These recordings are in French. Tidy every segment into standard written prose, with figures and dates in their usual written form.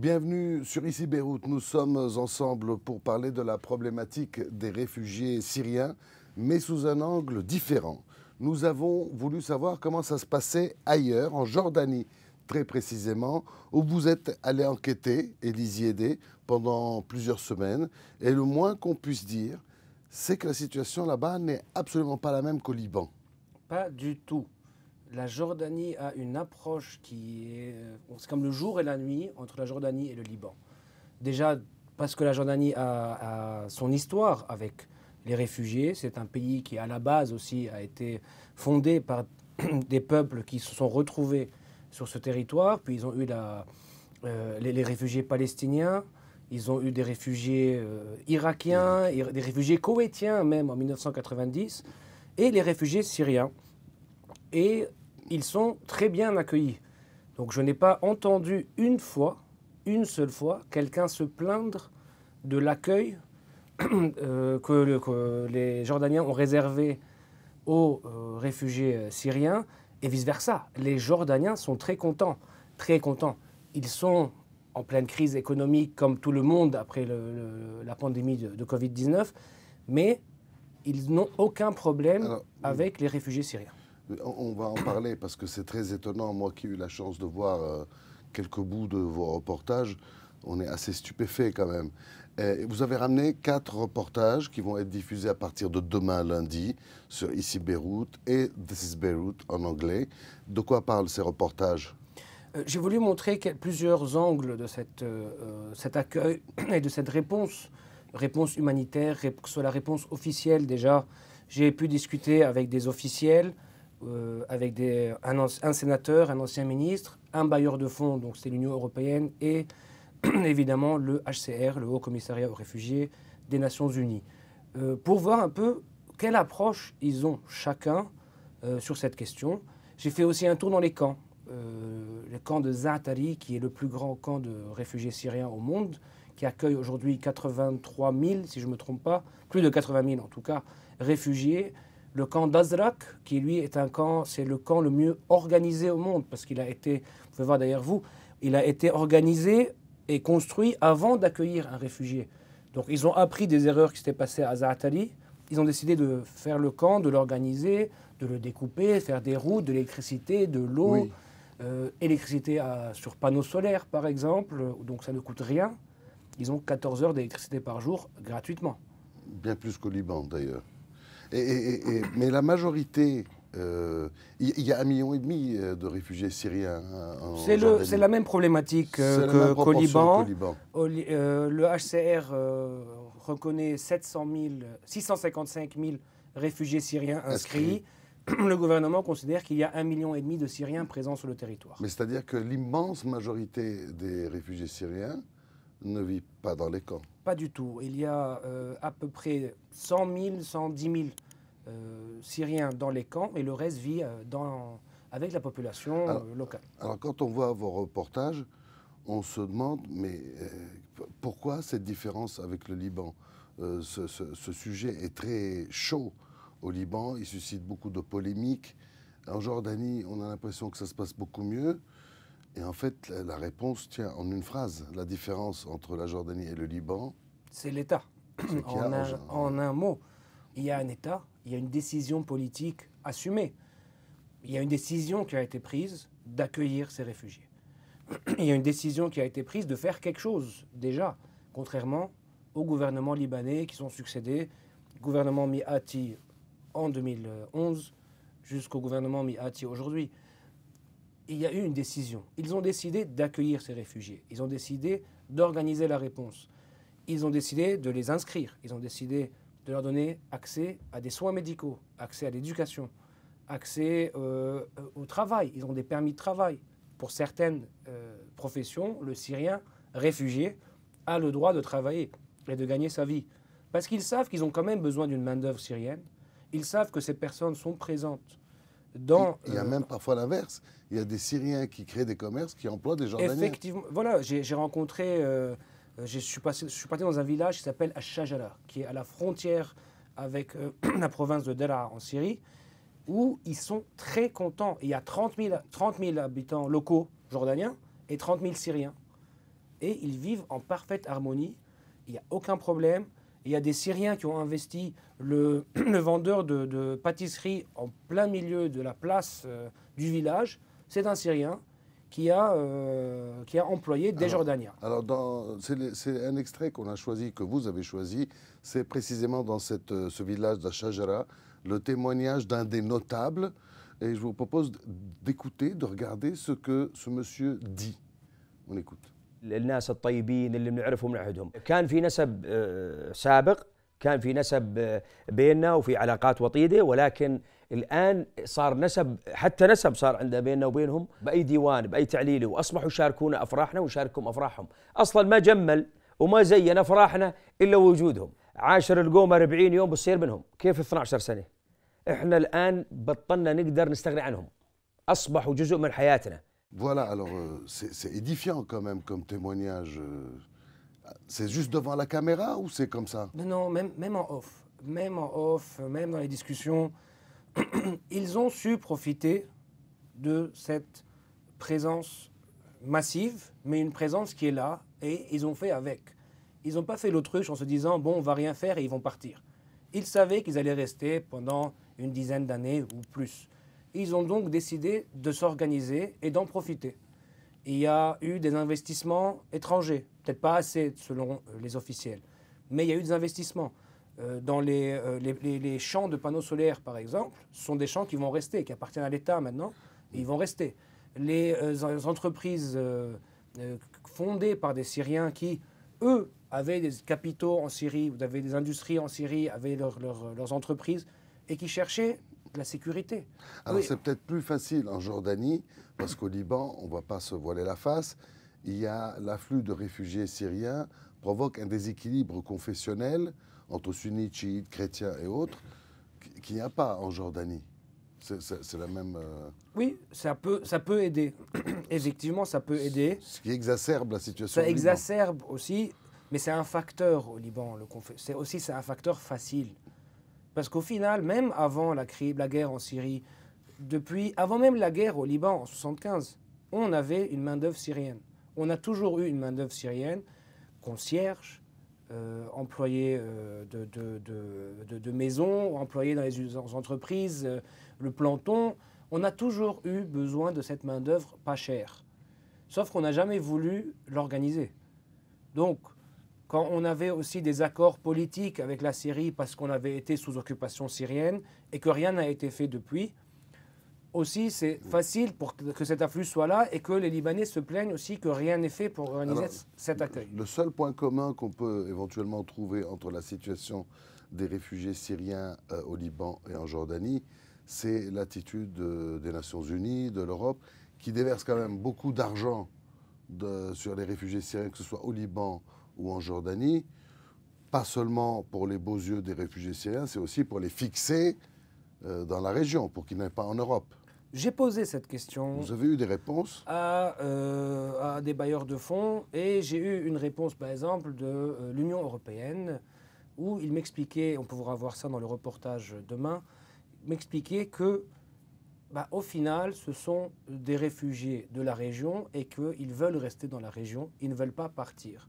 Bienvenue sur Ici Beyrouth. Nous sommes ensemble pour parler de la problématique des réfugiés syriens, mais sous un angle différent. Nous avons voulu savoir comment ça se passait ailleurs, en Jordanie très précisément, où vous êtes allé enquêter, Élise Yédé, pendant plusieurs semaines. Et le moins qu'on puisse dire, c'est que la situation là-bas n'est absolument pas la même qu'au Liban. Pas du tout. La Jordanie a une approche qui est... C'est comme le jour et la nuit entre la Jordanie et le Liban. Déjà, parce que la Jordanie a son histoire avec les réfugiés. C'est un pays qui, à la base aussi, a été fondé par des peuples qui se sont retrouvés sur ce territoire. Puis ils ont eu les réfugiés palestiniens. Ils ont eu des réfugiés irakiens, des réfugiés koweïtiens même en 1990, et les réfugiés syriens. Et ils sont très bien accueillis. Donc je n'ai pas entendu une seule fois, quelqu'un se plaindre de l'accueil que les Jordaniens ont réservé aux réfugiés syriens, et vice-versa. Les Jordaniens sont très contents, très contents. Ils sont en pleine crise économique comme tout le monde après la pandémie de Covid-19, mais ils n'ont aucun problème avec les réfugiés syriens. On va en parler parce que c'est très étonnant. Moi qui ai eu la chance de voir quelques bouts de vos reportages, on est assez stupéfait quand même. Vous avez ramené 4 reportages qui vont être diffusés à partir de demain lundi sur Ici Beyrouth et This is Beirut en anglais. De quoi parlent ces reportages ? J'ai voulu montrer plusieurs angles de cet accueil et de cette réponse humanitaire, que ce soit la réponse officielle déjà. J'ai pu discuter avec des officiels, avec un sénateur, un ancien ministre, un bailleur de fonds, donc c'est l'Union européenne, et évidemment le HCR, le Haut Commissariat aux réfugiés des Nations Unies, pour voir un peu quelle approche ils ont chacun sur cette question. J'ai fait aussi un tour dans les camps. Le camp de Zaatari, qui est le plus grand camp de réfugiés syriens au monde, qui accueille aujourd'hui 83 000, si je ne me trompe pas, plus de 80 000 en tout cas, réfugiés. Le camp d'Azraq, qui lui est un camp, c'est le camp le mieux organisé au monde, parce qu'il a été, vous pouvez voir derrière vous, il a été organisé et construit avant d'accueillir un réfugié. Donc ils ont appris des erreurs qui s'étaient passées à Zaatari. Ils ont décidé de faire le camp, de l'organiser, de le découper, faire des routes, de l'électricité, de l'eau, Oui. Électricité sur panneaux solaires par exemple, donc ça ne coûte rien. Ils ont 14 heures d'électricité par jour gratuitement. Bien plus qu'au Liban d'ailleurs. Mais la majorité, il y a 1,5 million de réfugiés syriens en Jordanie. C'est la même problématique qu'au Liban. Le HCR reconnaît 655 000 réfugiés syriens inscrits. Le gouvernement considère qu'il y a 1,5 million de Syriens présents sur le territoire. Mais c'est-à-dire que l'immense majorité des réfugiés syriens ne vivent pas dans les camps. Pas du tout. Il y a à peu près 100 000, 110 000 Syriens dans les camps, et le reste vit avec la population locale. Alors quand on voit vos reportages, on se demande, mais pourquoi cette différence avec le Liban ? Ce sujet est très chaud au Liban, il suscite beaucoup de polémiques. En Jordanie, on a l'impression que ça se passe beaucoup mieux. Et en fait, la réponse tient en une phrase. La différence entre la Jordanie et le Liban, c'est l'État. En un mot, il y a un État, il y a une décision politique assumée. Il y a une décision qui a été prise d'accueillir ces réfugiés. Il y a une décision qui a été prise de faire quelque chose, déjà, contrairement au gouvernement libanais qui sont succédés, gouvernement Miati en 2011 jusqu'au gouvernement Miati aujourd'hui. Il y a eu une décision. Ils ont décidé d'accueillir ces réfugiés. Ils ont décidé d'organiser la réponse. Ils ont décidé de les inscrire. Ils ont décidé de leur donner accès à des soins médicaux, accès à l'éducation, accès au travail. Ils ont des permis de travail. Pour certaines professions, le Syrien réfugié a le droit de travailler et de gagner sa vie. Parce qu'ils savent qu'ils ont quand même besoin d'une main-d'œuvre syrienne. Ils savent que ces personnes sont présentes dans... Il y a même parfois l'inverse. Il y a des Syriens qui créent des commerces qui emploient des Jordaniens. Effectivement. Voilà, j'ai rencontré... je suis parti dans un village qui s'appelle Ash-Shajara, qui est à la frontière avec la province de Daraa en Syrie, où ils sont très contents. Il y a 30 000 habitants locaux jordaniens et 30 000 Syriens. et ils vivent en parfaite harmonie. Il n'y a aucun problème. Il y a des Syriens qui ont investi le vendeur de pâtisserie en plein milieu de la place du village. C'est un Syrien qui a employé des Jordaniens. Alors, c'est un extrait qu'on a choisi, que vous avez choisi. C'est précisément dans ce village d'Ashajara, le témoignage d'un des notables. Et je vous propose d'écouter, de regarder ce que ce monsieur dit. On écoute. الناس الطيبين اللي بنعرفهم نعهدهم كان في نسب سابق كان في نسب بيننا وفي علاقات وطيدة ولكن الآن صار نسب حتى نسب صار عندنا بيننا وبينهم بأي ديوان بأي تعليلي وأصبحوا يشاركونا أفراحنا ونشاركهم أفراحهم أصلا ما جمل وما زين أفراحنا إلا وجودهم عاشر القومة 40 يوم بتصير منهم كيف 12 سنة إحنا الآن بطلنا نقدر نستغني عنهم أصبحوا جزء من حياتنا. Voilà, alors c'est édifiant quand même comme témoignage. C'est juste devant la caméra ou c'est comme ça? Non, même en off. Même en off, même dans les discussions, ils ont su profiter de cette présence massive, mais une présence qui est là, et ils ont fait avec. Ils n'ont pas fait l'autruche en se disant, bon, on va rien faire et ils vont partir. Ils savaient qu'ils allaient rester pendant une dizaine d'années ou plus. Ils ont donc décidé de s'organiser et d'en profiter. Il y a eu des investissements étrangers, peut-être pas assez selon les officiels, mais il y a eu des investissements. Dans les champs de panneaux solaires, par exemple, ce sont des champs qui vont rester, qui appartiennent à l'État maintenant, et ils vont rester. Les entreprises fondées par des Syriens qui, eux, avaient des capitaux en Syrie, ou avaient des industries en Syrie, avaient leurs entreprises, et qui cherchaient la sécurité. Alors Oui. c'est peut-être plus facile en Jordanie, parce qu'au Liban, on ne va pas se voiler la face, il y a l'afflux de réfugiés syriens provoque un déséquilibre confessionnel entre sunnites, chiites, chrétiens et autres, qu'il n'y a pas en Jordanie. C'est la même... Oui, ça peut aider. Effectivement, ça peut aider. Ce qui exacerbe la situation. Ça au Liban. exacerbe aussi, mais c'est un facteur au Liban. C'est un facteur facile. Parce qu'au final, même avant la guerre en Syrie, avant même la guerre au Liban en 1975, on avait une main-d'œuvre syrienne. On a toujours eu une main-d'œuvre syrienne, concierge, employés de maisons, employés dans les entreprises, le planton. On a toujours eu besoin de cette main-d'œuvre pas chère. Sauf qu'on n'a jamais voulu l'organiser. Donc, quand on avait aussi des accords politiques avec la Syrie parce qu'on avait été sous occupation syrienne et que rien n'a été fait depuis, aussi c'est facile pour que cet afflux soit là et que les Libanais se plaignent aussi que rien n'est fait pour organiser cet accueil. Le seul point commun qu'on peut éventuellement trouver entre la situation des réfugiés syriens au Liban et en Jordanie, c'est l'attitude des Nations Unies, de l'Europe, qui déverse quand même beaucoup d'argent sur les réfugiés syriens, que ce soit au Liban ou en Jordanie, pas seulement pour les beaux yeux des réfugiés syriens, c'est aussi pour les fixer dans la région, pour qu'ils n'aillent pas en Europe. J'ai posé cette question. Vous avez eu des réponses à des bailleurs de fonds et j'ai eu une réponse par exemple de l'Union européenne où il m'expliquait, on pourra voir ça dans le reportage demain, m'expliquait que au final ce sont des réfugiés de la région et qu'ils veulent rester dans la région, ils ne veulent pas partir.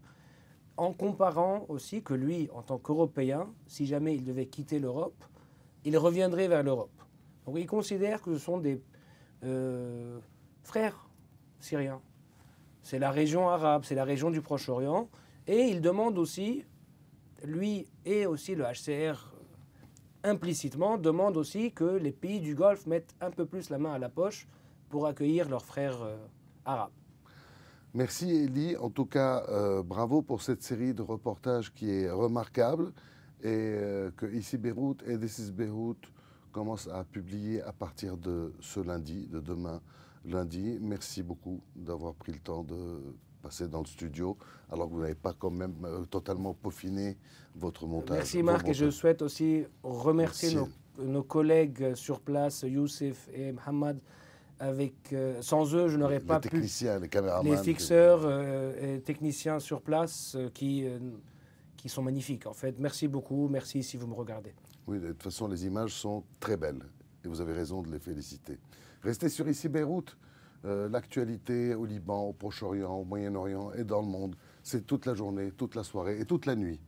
En comparant aussi que lui, en tant qu'Européen, si jamais il devait quitter l'Europe, il reviendrait vers l'Europe. Donc il considère que ce sont des frères syriens. C'est la région arabe, c'est la région du Proche-Orient. Et il demande aussi, lui et aussi le HCR implicitement, demande aussi que les pays du Golfe mettent un peu plus la main à la poche pour accueillir leurs frères arabes. Merci Elie. En tout cas, bravo pour cette série de reportages qui est remarquable et que Ici Beyrouth et This is Beyrouth commencent à publier à partir de ce lundi, de demain lundi. Merci beaucoup d'avoir pris le temps de passer dans le studio alors que vous n'avez pas quand même totalement peaufiné votre montage. Merci Marc et je souhaite aussi remercier nos collègues sur place, Youssef et Mohamed. Sans eux, je n'aurais pas pu... Les caméramans. Les fixeurs et techniciens sur place qui sont magnifiques en fait. Merci beaucoup, merci si vous me regardez. Oui, de toute façon, les images sont très belles et vous avez raison de les féliciter. Restez sur Ici Beyrouth. l'actualité au Liban, au Proche-Orient, au Moyen-Orient et dans le monde. C'est toute la journée, toute la soirée et toute la nuit.